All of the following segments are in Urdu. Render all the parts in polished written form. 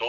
2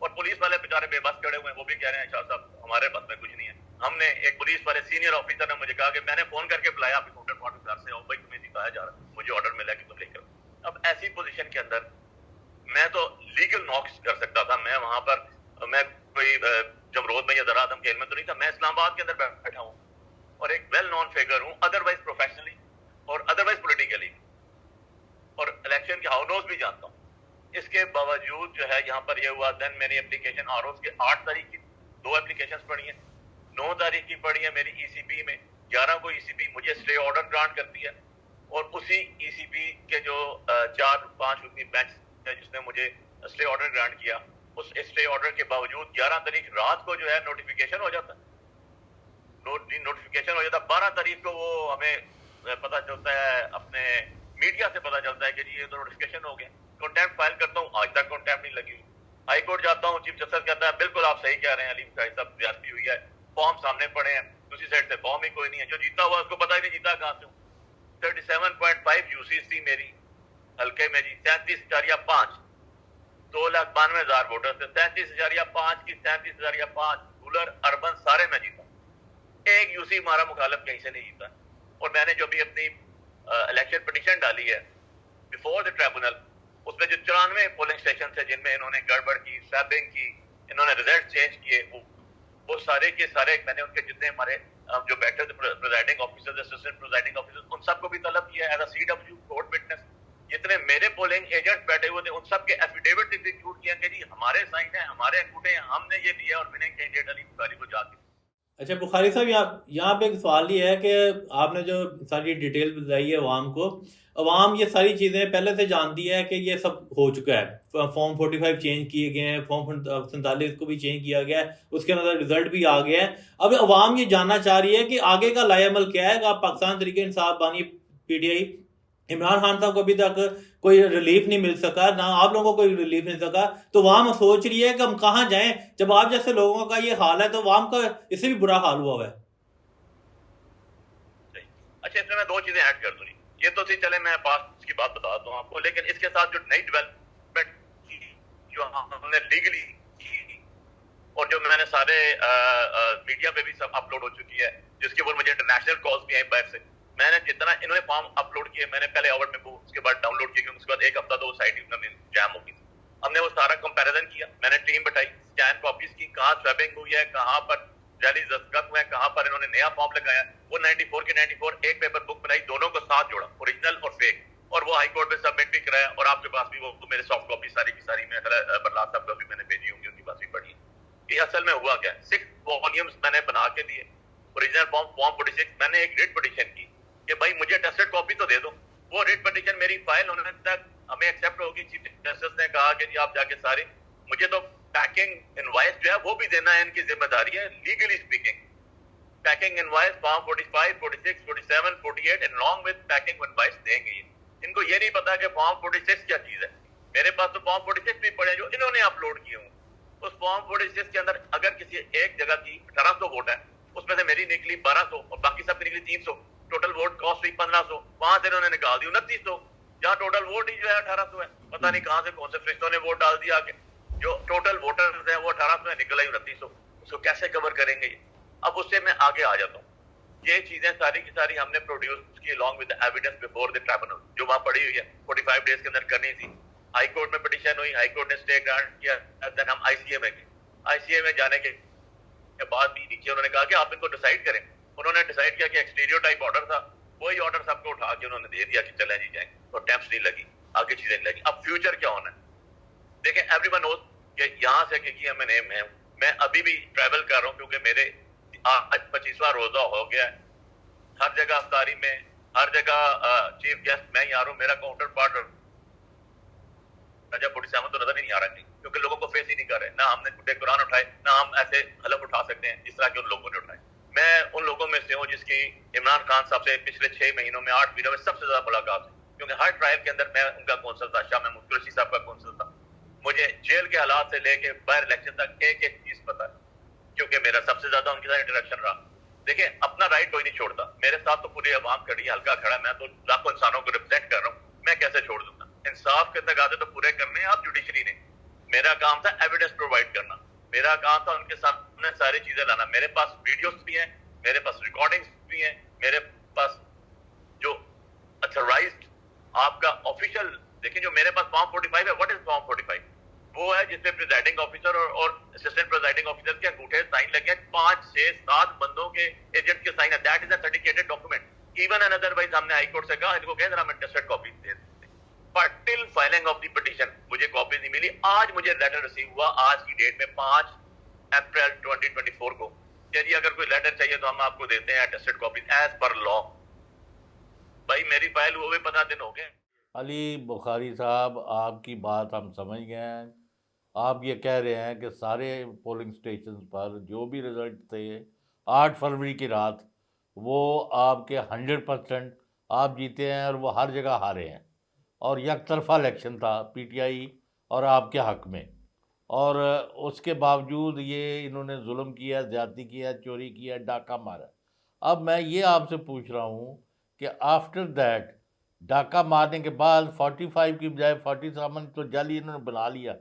اور پولیس والے بیچارے بے بس کھڑے ہوئے ہیں, وہ بھی کہہ رہے ہیں شاہ صاحب ہمارے بس میں کچھ نہیں ہے. ہم نے ایک پولیس والے سینئر آفیسر نے مجھے کہا کہ میں نے فون کر کے بلایا آپ کاؤنٹر پارٹ گھر سے, بھائی تمہیں دکھایا جا رہا ہے, مجھے آرڈر ملا کہ تم لے کر. اب ایسی پوزیشن کے اندر میں تو لیگل ناکس کر سکتا تھا, میں وہاں پر میں کوئی جمرود میں یا درادم کھیل میں تو نہیں تھا, میں اسلام آباد کے اندر بیٹھا ہوں اور ایک ویل نون فگر ہوں ادروائز پروفیشنلی اور ادروائز پولیٹیکلی, اور الیکشن کے ہاؤس بھی جانتا ہوں. اس کے باوجود جو ہے یہاں پر یہ ہوا. دین میری اپلیکیشن آروز کے 8 تاریخ کی 2 اپلیکیشنز پڑی ہیں, 9 تاریخ کی پڑی ہے میری ای سی پی میں, 11 کو ای سی پی مجھے اسٹے آرڈر گرانٹ کرتی ہے, اور اسی ای سی پی کے جو 4-5 رکنی بینچ ہے جس نے مجھے اسٹے آرڈر گرانٹ کیا, اس اسٹے آرڈر کے باوجود 11 تاریخ رات کو جو ہے نوٹیفیکیشن ہو جاتا ہے, نوٹیفیکیشن ہو جاتا ہے. 12 تاریخ کو وہ ہمیں پتہ چلتا ہے, اپنے میڈیا سے پتہ چلتا ہے کہ جی یہ تو نوٹیفیکیشن ہو گیا. کنٹیمپٹ فائل کرتا ہوں, آج تک کنٹیمپٹ نہیں لگی ہوئی. ہائی کورٹ جاتا ہوں, چیف جسٹس کہتا ہے بالکل آپ صحیح کہہ رہے ہیں علیم بھائی صاحب, زیادتی ہوئی ہے, فارم سامنے پڑے ہیں, دوسری سائڈ سے فارم ہی کوئی نہیں ہے, جو جیتا ہوا اس کو پتہ ہی نہیں جیتا کہاں سے ہوں. 37.5 یوسیز تھی میری حلقے میں جی, 37.5 2,92,000 ووٹر تھے, 37.5 کی 37.5 رولر اربن سارے میں جیتا, ایک یوسی ہمارا مخالف کہیں سے نہیں جیتا. اور میں نے جو بھی اپنی الیکشن پٹیشن ڈالی ہے بیفور دا ٹریبونل, اس میں جو 94 پولنگ اسٹیشن تھے جن میں انہوں نے گڑبڑ کی, سویپنگ کی, انہوں نے ریزلٹ چینج کیے, وہ سارے کے سارے میں نے ان کے جتنے ہمارے جو بیٹھے تھے presiding officer, assistant presiding officer, ان سب کو بھی طلب کیا as a C W court witness. جتنے میرے پولنگ ایجنٹ بیٹھے ہوئے تھے ان سب کے ایفیڈیوٹ ایگزیکیوٹ کیا کہ جی ہمارے سائن ہیں, ہمارے انگوٹھے ہیں, ہم نے یہ لیا, اور وننگ کینڈیڈیٹ علی بخاری کو جا کے. اچھا بخاری صاحب, یہاں پہ ایک سوال یہ ہے کہ آپ نے جو ساری ڈیٹیل بتائی ہے عوام کو, عوام یہ ساری چیزیں پہلے سے جانتی ہے کہ یہ سب ہو چکا ہے, فارم 45 چینج کیے گئے ہیں, فارم 47 کو بھی چینج کیا گیا ہے, اس کے اندر رزلٹ بھی آ گیا ہے. اب عوام یہ جاننا چاہ رہی ہے کہ آگے کا لائے عمل کیا ہے. آپ پاکستان تحریک انصاف بانی P T I, Imran Khan صاحب کو ابھی تک کوئی ریلیف نہیں مل سکا, نہ آپ لوگوں کو کوئی ریلیف مل سکا, تو عوام سوچ رہی ہے کہ ہم کہاں جائیں جب آپ جیسے لوگوں کا یہ حال ہے, تو عوام کا اس سے بھی برا حال ہوا ہے. اچھا اس میں 2 چیزیں ایڈ کر دوں, یہ تو سی چلے میں پاس کی بات بتاتا ہوں آپ کو, لیکن اس کے ساتھ جو نئی ڈیولپمنٹ جو ہم نے لیگلی کی اور جو میں نے سارے میڈیا پہ بھی سب اپلوڈ ہو چکی ہے, جس کے اوپر مجھے انٹرنیشنل کالز بھی آئیں باہر سے. میں نے جتنا انہوں نے فارم اپلوڈ کیے, میں نے پہلے آور میں اس کے بعد ڈاؤن لوڈ کیا, کیونکہ اس کے بعد ایک ہفتہ تو سائٹ جام ہو گئی. ہم نے وہ سارا کمپیریزن کیا, میں نے ٹیم بٹائی, اسکین کاپیز کی, کہاں سویپنگ ہوئی ہے, کہاں پر جعلی دستخط ہوئے ہیں, کہاں پر انہوں نے نیا فارم لگایا. وہ 94 کے 94 ایک پیپر بک بنائی, دونوں کو ساتھ جوڑا, اوریجنل اور فیک, اور وہ ہائی کورٹ میں سبمٹ بھی کرایا, اور آپ کے پاس بھی وہ میرے سافٹ کاپی ساری کی ساری میں برلا صاحب کو بھی میں نے بھیجی ہوں گی, ان کی پاس بھی پڑھی ہے. یہ اصل میں ہوا کیا, 6 والیومز میں نے بنا کے دیے, اوریجنل فارم 46. میں نے ایک ریٹ پٹیشن کی کہ بھائی مجھے ٹیسٹڈ کاپی تو دے دو. وہ ریٹ پٹیشن میری فائل ہونے تک ہمیں ایکسیپٹ ہوگی. چیف جسٹس نے کہا کہ جی آپ جا کے سارے, مجھے تو پیکنگ انوائس جو ہے وہ بھی دینا ہے, ان کی ذمہ داری ہے legally speaking. Packing invoice form 45, 46, 47, 48 and along with packing invoice دیں گے. ان کو یہ نہیں پتا کہ فارم 46 کیا چیز ہے. میرے پاس تو فارم 46 بھی پڑے جو انہوں نے اپلوڈ کیے ہوں. اس فارم 46 کے اندر اگر کسی ایک جگہ کی 1800 ووٹ ہے, اس میں سے میری نکلی 1200 اور باقی سب کی نکلی 300, ٹوٹل ووٹ کاسٹ ہوئی 1500, وہاں سے انہوں نے نکال دی 2900, جہاں ٹوٹل ووٹ ہی جو ہے 1800 ہے. پتہ نہیں کہاں سے کون سے فرشتوں نے ووٹ ڈال دیا آگے, جو ٹوٹل ووٹرز ہیں وہ 1800 ہے, نکل آئی 2900. اس کو کیسے کور کریں گے یہ؟ اب اس سے میں آگے آ جاتا ہوں. یہ چیزیں ساری کی ساری ہم نے پروڈیوس کی along with the evidence before the tribunal, جو وہاں پڑی ہوئی ہے 45 ڈیز کے اندر کرنی تھی. ہائی کورٹ میں پٹیشن ہوئی, ہائی کورٹ نے اسٹے گرانٹ کیا, دین ہم آئی سی اے میں گئے. آئی سی اے میں جانے کے بعد بھی نیچے انہوں نے کہا کہ آپ ان کو ڈیسائیڈ کریں. انہوں نے ڈیسائیڈ کیا کہ ایکسٹیریو ٹائپ آرڈر تھا, وہی آرڈر سب کو اٹھا کے انہوں نے دے دیا کہ چلیں جی جائیں, اور ٹیمپس نہیں لگی, آگے چیزیں نہیں لگی. اب فیوچر کیا ہونا ہے دیکھیں, ایوری ون نوز کہ یہاں سے کہ میں نیم ہے, میں ابھی بھی ٹریول کر رہا ہوں کیونکہ میرے آج 25واں روزہ ہو گیا ہے. ہر جگہ افطاری میں, ہر جگہ چیف گیسٹ میں ہی آ رہا ہوں. میرا کاؤنٹر پارٹ رجب 47 تو نظر ہی نہیں آ رہا, کیونکہ لوگوں کو فیس ہی نہیں کر رہے. نہ ہم نے ٹوٹے قرآن اٹھائے, نہ ہم ایسے حلف اٹھا سکتے ہیں جس طرح کہ ان لوگوں نے اٹھائے. میں ان لوگوں میں سے ہوں جس کی عمران خان صاحب سے پچھلے 6 مہینوں میں 8 مہینوں میں سب سے زیادہ ملاقات ہے, کیونکہ ہر ٹرائل کے اندر میں ان کا کونسل تھا, شاہ محمود قریشی صاحب کا کونسل تھا. مجھے جیل کے حالات سے لے کے باہر الیکشن تک ایک ایک چیز پتا ہے, کیونکہ میرا سب سے زیادہ ان کے ساتھ انٹریکشن رہا. دیکھیں اپنا رائٹ کوئی نہیں چھوڑتا, میرے ساتھ تو پوری عوام کھڑی, ہلکا کھڑا, میں تو لاکھوں انسانوں کو ریپرزینٹ کر رہا ہوں, میں کیسے چھوڑ دوں گا؟ انصاف کے تقاضے تو پورے کرنے ہیں آپ جوڈیشری نے. میرا کام تھا ایویڈنس پرووائڈ کرنا, میرا کام تھا ان کے سامنے ساری چیزیں لانا. میرے پاس ویڈیوز بھی ہیں, میرے پاس ریکارڈنگز بھی ہیں, میرے پاس جو اتھرائزڈ آپ کا آفیشیل دیکھیں جو میرے پاس فارم 45 ہے. What is form 45؟ وہ ہے جس میں پریزائڈنگ آفیسر اور اسسٹنٹ پریزائڈنگ آفیسر کے انگوٹھے سائن لگے ہیں, 5 6 7 بندوں کے ایجنٹ کے سائن ہے. That is a certificate document. Even and otherwise ہم نے ہائی کورٹ سے کہا ان کو کہیں ذرا ہمیں ٹیسٹڈ کاپی دے دیں, but till filing of the petition مجھے کاپی نہیں ملی. آج مجھے لیٹر ریسیو ہوا آج کی ڈیٹ میں 5 اپریل 2024 کو کہ جی اگر کوئی لیٹر چاہیے تو ہم آپ کو دیتے ہیں ٹیسٹڈ کاپی ایز پر لا. بھائی میری فائل ہوئے 15 دن ہو گئے. علی بخاری صاحب آپ کی بات ہم سمجھ گئے ہیں. آپ یہ کہہ رہے ہیں کہ سارے پولنگ اسٹیشنز پر جو بھی رزلٹ تھے 8 فروری کی رات وہ آپ کے 100% آپ جیتے ہیں اور وہ ہر جگہ ہارے ہیں, اور یک طرفہ الیکشن تھا پی ٹی آئی اور آپ کے حق میں, اور اس کے باوجود یہ انہوں نے ظلم کیا, زیادتی کیا, چوری کیا, ڈاکہ مارا. اب میں یہ آپ سے پوچھ رہا ہوں کہ آفٹر دیٹ ڈاکہ مارنے کے بعد 45 کی بجائے 47 تو جعلی انہوں نے بنا لیا,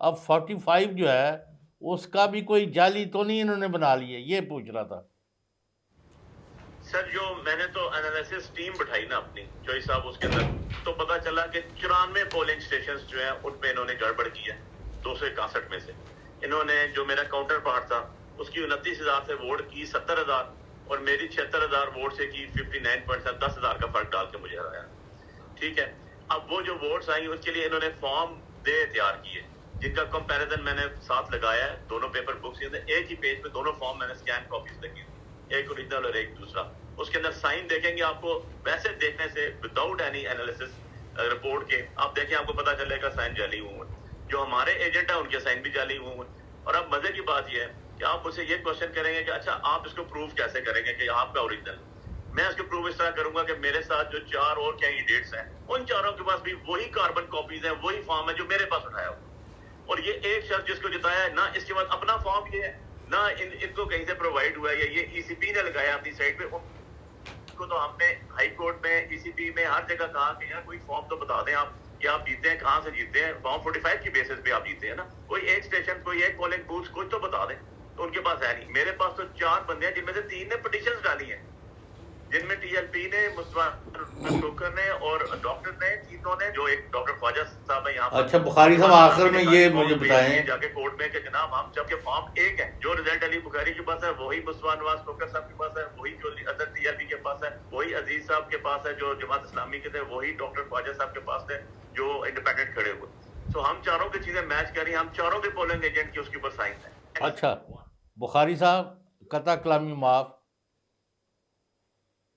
اب 45 جو ہے اس کا بھی کوئی جعلی تو نہیں انہوں نے بنا لیا, یہ پوچھ رہا تھا. سر جو میں نے تو انالیسس ٹیم بٹھائی نا اپنی چوئی صاحب, اس کے اندر تو پتا چلا کہ 94 پولنگ سٹیشنز جو ہیں ان پہ انہوں نے گڑبڑ کی ہے. 261 میں سے انہوں نے جو میرا کاؤنٹر پارٹ تھا اس کی 29,000 سے ووٹ کی 70,000 اور میری 76,000 ووٹ سے کی 59%, 10,000 کا فرق ڈال کے مجھے ہرایا. ٹھیک ہے, اب وہ جو ووٹس آئیں اس کے لیے انہوں نے فارم دے تیار کیے جن کا کمپیریزن میں نے ساتھ لگایا ہے. دونوں پیپر بکس کے اندر ایک ہی پیج پہ دونوں فارم میں نے اسکین کاپیز لگی, ایک اوریجنل اور ایک دوسرا. اس کے اندر سائن دیکھیں گے آپ کو ویسے دیکھنے سے وداؤٹ اینی انالیسس رپورٹ کے آپ دیکھیں آپ کو پتا چلے گا سائن جعلی ہوئے ہیں. جو ہمارے ایجنٹ ہیں ان کے سائن بھی جعلی ہوئے ہیں. اور اب مزے کی بات یہ ہے کہ آپ مجھ سے یہ کوشچن کریں گے کہ اچھا آپ اس کو پروف کیسے کریں گے کہ آپ کا اوریجنل. میں اس کو پروف اس طرح کروں گا کہ میرے ساتھ جو 4 اور کینڈیڈیٹس ہیں ان چاروں کے پاس بھی وہی کاربن کاپیز ہیں, وہی فارم ہے جو میرے پاس اٹھایا ہوا. اور یہ ایک شخص جس کو جتایا ہے نہ اس کے بعد اپنا فارم یہ ہے نہ ان کو کہیں سے پرووائڈ ہوا ہے, یا یہ ای سی پی نے لگایا اپنی سائٹ پہ. ان کو تو ہم نے ہائی کورٹ میں ای سی پی میں ہر جگہ کہا کہ یار کوئی فارم تو بتا دیں آپ کہ آپ جیتے ہیں, کہاں سے جیتے ہیں. فارم 45 کی بیسس پہ آپ جیتے ہیں نا, کوئی ایک اسٹیشن کوئی ایک پولنگ بوتھ کچھ تو بتا دیں. تو ان کے پاس ہے نہیں. میرے پاس تو 4 بندے ہیں جن میں سے 3 نے پٹیشنز ڈالی ہیں, جن میں ٹی ایل پی نے, مصطفیٰ نے اور ڈاکٹر نے, تینوں نے, جو ایک ڈاکٹر خواجہ صاحب ہے یہاں پر. اچھا بخاری صاحب آخر میں یہ مجھے بتائیں جا کے کورٹ میں کہ جناب ہم جب یہ فارم ایک ہے جو رزلٹ علی بخاری کے پاس ہے وہی مصطفیٰ نواز ٹوکر صاحب کے پاس ہے, وہی جو ادر ٹی ایل پی کے پاس ہے, وہی عزیز صاحب کے پاس ہے جو جماعت اسلامی کے تھے, وہی ڈاکٹر خواجہ صاحب کے پاس ہے جو انڈیپینڈنٹ کھڑے ہوئے. سو ہم چاروں کی چیزیں میچ کر رہی ہیں, ہم چاروں کے پولنگ ایجنٹ کی اس کے اوپر سائن ہے. اچھا بخاری صاحب قطع کلامی معاف,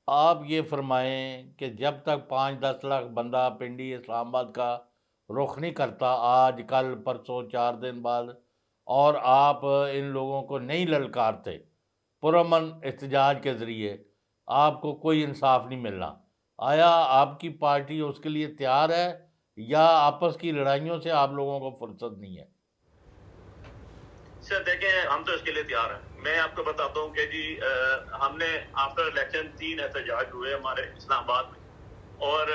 آپ یہ فرمائیں کہ جب تک 5-10 لاکھ بندہ پنڈی اسلام آباد کا رخ نہیں کرتا آج کل پرسوں 4 دن بعد, اور آپ ان لوگوں کو نہیں للکارتے پرامن احتجاج کے ذریعے, آپ کو کوئی انصاف نہیں ملنا, آیا آپ کی پارٹی اس کے لیے تیار ہے یا آپس کی لڑائیوں سے آپ لوگوں کو فرصت نہیں ہے؟ سر دیکھیں ہم تو اس کے لیے تیار ہیں. میں آپ کو بتاتا ہوں کہ جی ہم نے آفٹر الیکشن 3 احتجاج ہوئے ہمارے اسلام آباد میں, اور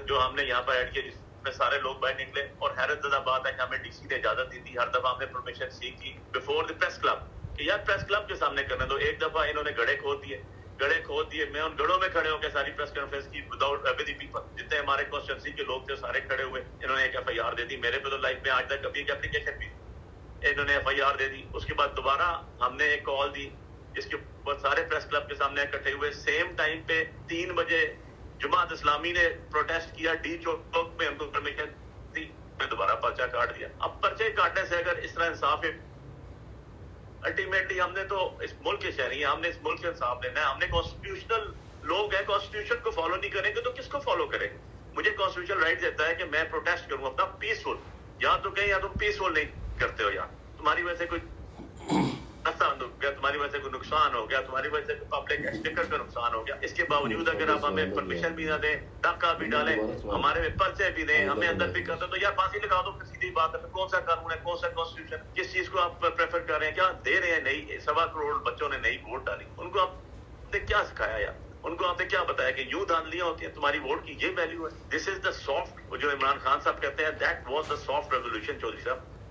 جو ہم نے یہاں پر ایڈ کیا جس میں سارے لوگ باہر نکلے, اور حیرت زدہ بات ہے کہ ہمیں ڈی سی نے اجازت دی تھی. ہر دفعہ ہم نے پرمیشن سیکھ کی بیفور دی پریس کلب کہ یار پریس کلب کے سامنے کرنے دو. ایک دفعہ انہوں نے گڑھے کھود دیے, میں ان گڑھوں میں کھڑے ہو کے ساری پریس کانفرنس کی وداؤٹ ود دی پیپل. جتنے ہمارے کانسٹیٹوئنسی کے لوگ تھے سارے کھڑے ہوئے, انہوں نے ایک ایف آئی آر دے دی. میرے پہ تو لائف میں آج تک کبھی ایک اپلیکیشن بھی انہوں نے ایف آئی آر دے دی. اس کے بعد دوبارہ ہم نے ایک کال دی جس کے اوپر سارے پریس کلب کے سامنے اکٹھے ہوئے. سیم ٹائم پہ 3 بجے جماعت اسلامی نے پروٹیسٹ کیا ڈی چوک میں, ان کو پرمیشن دی, میں دوبارہ پرچہ کاٹ دیا. اب پرچے کاٹنے سے اگر اس طرح انصاف ہے, الٹیمیٹلی ہم نے تو اس ملک کے شہری ہیں, ہم نے اس ملک سے انصاف لینا ہے. ہم نے کانسٹیٹیوشنل لوگ ہیں, کانسٹیٹیوشن کو فالو نہیں کریں گے تو کس کو فالو کریں گے؟ مجھے کانسٹیٹیوشن رائٹ دیتا ہے کہ میں پروٹیسٹ کروں اپنا پیسفل, یا تو کہیں یا تم پیسفل نہیں کرتے ہو, یا تمہاری وجہ سے کوئی نقصان ہو گیا, تمہاری وجہ سے کوئی نقصان ہو گیا, تمہاری وجہ سے پبلک اسپیکر کا نقصان ہو گیا. اس کے باوجود اگر آپ ہمیں پرمیشن بھی نہ دیں, ڈاکہ بھی ڈالیں, ہمارے میں پرچے بھی دیں, ہمیں اندر بھی کر دیں, تو یار پھانسی لگا دو. سیدھی بات ہے, کون سا قانون ہے, کون سا کانسٹیٹیوشن, کس چیز کو آپ پریفر کر رہے ہیں, کیا دے رہے ہیں؟ نہیں, 1.25 کروڑ بچوں نے نئی ووٹ ڈالی, ان کو آپ نے کیا سکھایا یار؟ ان کو آپ نے کیا بتایا کہ یوں دھاندلیاں ہوتی ہیں, تمہاری ووٹ کی یہ ویلیو ہے؟ دس از دا سافٹ, جو عمران خان صاحب کہتے ہیں that was the soft revolution. Chaudhry صاحب